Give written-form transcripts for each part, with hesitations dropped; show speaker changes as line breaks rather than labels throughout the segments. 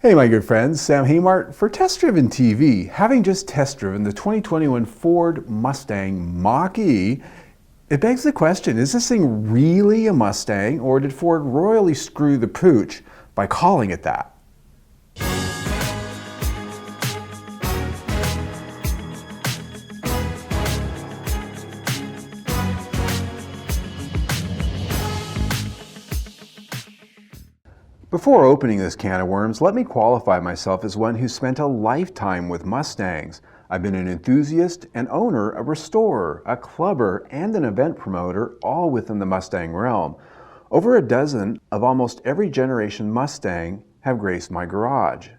Hey my good friends, Sam Haymart for Test Driven TV. Having just test driven the 2021 Ford Mustang Mach-E, it begs the question, is this thing really a Mustang, or did Ford royally screw the pooch by calling it that? Before opening this can of worms, let me qualify myself as one who spent a lifetime with Mustangs. I've been an enthusiast, an owner, a restorer, a clubber, and an event promoter, all within the Mustang realm. Over a dozen of almost every generation Mustang have graced my garage.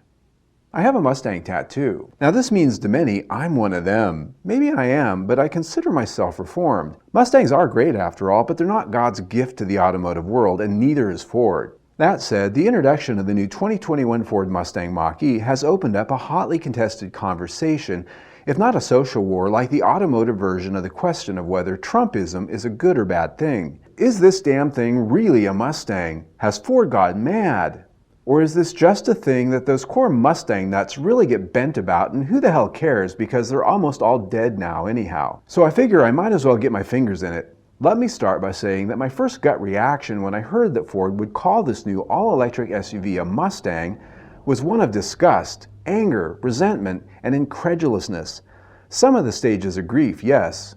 I have a Mustang tattoo. Now this means to many, I'm one of them. Maybe I am, but I consider myself reformed. Mustangs are great after all, but they're not God's gift to the automotive world, and neither is Ford. That said, the introduction of the new 2021 Ford Mustang Mach-E has opened up a hotly contested conversation, if not a social war, like the automotive version of the question of whether Trumpism is a good or bad thing. Is this damn thing really a Mustang? Has Ford gone mad? Or is this just a thing that those core Mustang nuts really get bent about, and who the hell cares because they're almost all dead now anyhow? So I figure I might as well get my fingers in it. Let me start by saying that my first gut reaction when I heard that Ford would call this new all-electric SUV a Mustang was one of disgust, anger, resentment, and incredulousness. Some of the stages of grief, yes.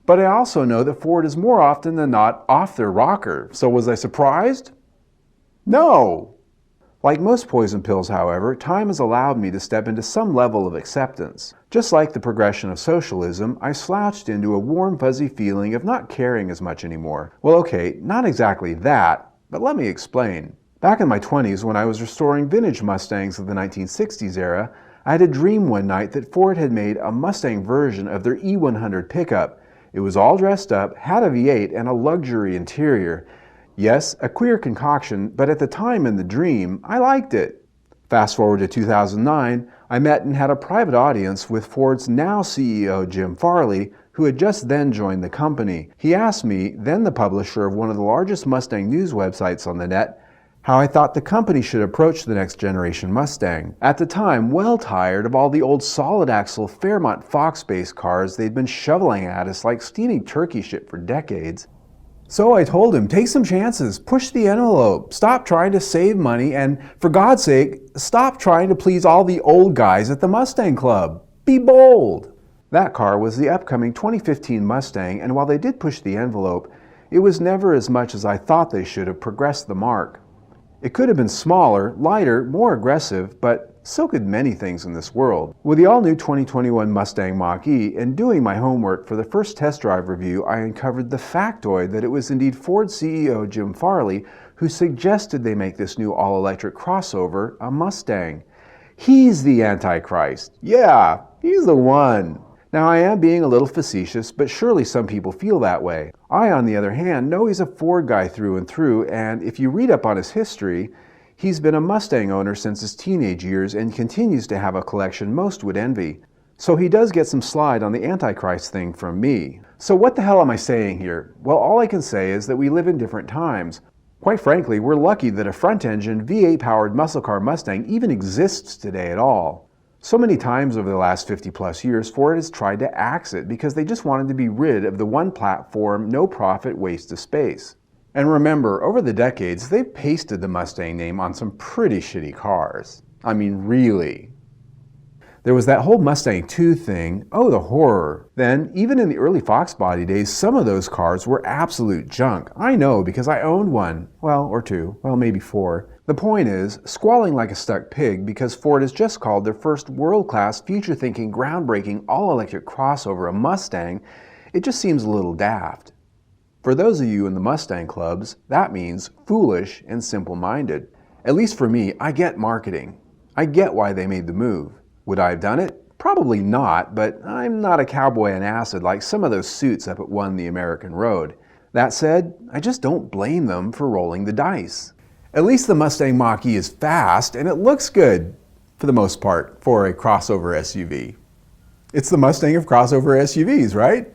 But I also know that Ford is more often than not off their rocker, so was I surprised? No! Like most poison pills, however, time has allowed me to step into some level of acceptance. Just like the progression of socialism, I slouched into a warm, fuzzy feeling of not caring as much anymore. Well, okay, not exactly that, but let me explain. Back in my 20s, when I was restoring vintage Mustangs of the 1960s era, I had a dream one night that Ford had made a Mustang version of their E100 pickup. It was all dressed up, had a V8, and a luxury interior. Yes, a queer concoction, but at the time in the dream, I liked it. Fast forward to 2009, I met and had a private audience with Ford's now CEO Jim Farley, who had just then joined the company. He asked me, then the publisher of one of the largest Mustang news websites on the net, how I thought the company should approach the next generation Mustang. At the time, well tired of all the old solid-axle Fairmont Fox-based cars they'd been shoveling at us like steaming turkey shit for decades. So I told him, take some chances, push the envelope, stop trying to save money, and for God's sake, stop trying to please all the old guys at the Mustang Club. Be bold. That car was the upcoming 2015 Mustang, and while they did push the envelope, it was never as much as I thought they should have progressed the mark. It could have been smaller, lighter, more aggressive, but so could many things in this world. With the all-new 2021 Mustang Mach-E and doing my homework for the first test drive review, I uncovered the factoid that it was indeed Ford CEO Jim Farley who suggested they make this new all-electric crossover a Mustang. He's the Antichrist. Yeah, he's the one. Now I am being a little facetious, but surely some people feel that way. I, on the other hand, know he's a Ford guy through and through, and if you read up on his history, he's been a Mustang owner since his teenage years and continues to have a collection most would envy. So he does get some slide on the Antichrist thing from me. So what the hell am I saying here? Well, all I can say is that we live in different times. Quite frankly, we're lucky that a front-engine V8-powered muscle car Mustang even exists today at all. So many times over the last 50-plus years, Ford has tried to axe it because they just wanted to be rid of the one-platform, no-profit waste of space. And remember, over the decades, they've pasted the Mustang name on some pretty shitty cars. I mean, really. There was that whole Mustang 2 thing. Oh, the horror. Then, even in the early Fox body days, some of those cars were absolute junk. I know, because I owned one. Well, or two. Well, maybe four. The point is, squalling like a stuck pig because Ford has just called their first world-class, future-thinking, groundbreaking, all-electric crossover a Mustang, it just seems a little daft. For those of you in the Mustang clubs, that means foolish and simple-minded. At least for me, I get marketing. I get why they made the move. Would I have done it? Probably not, but I'm not a cowboy on acid like some of those suits up at One the American Road. That said, I just don't blame them for rolling the dice. At least the Mustang Mach-E is fast and it looks good, for the most part, for a crossover SUV. It's the Mustang of crossover SUVs, right?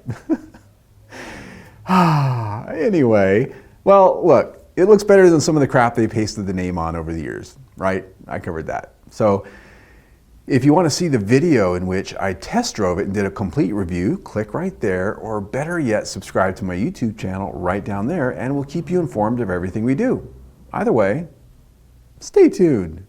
Anyway, well, look, it looks better than some of the crap they pasted the name on over the years, right? I covered that. So if you want to see the video in which I test drove it and did a complete review, click right there, or better yet, subscribe to my YouTube channel right down there, and we'll keep you informed of everything we do. Either way, stay tuned.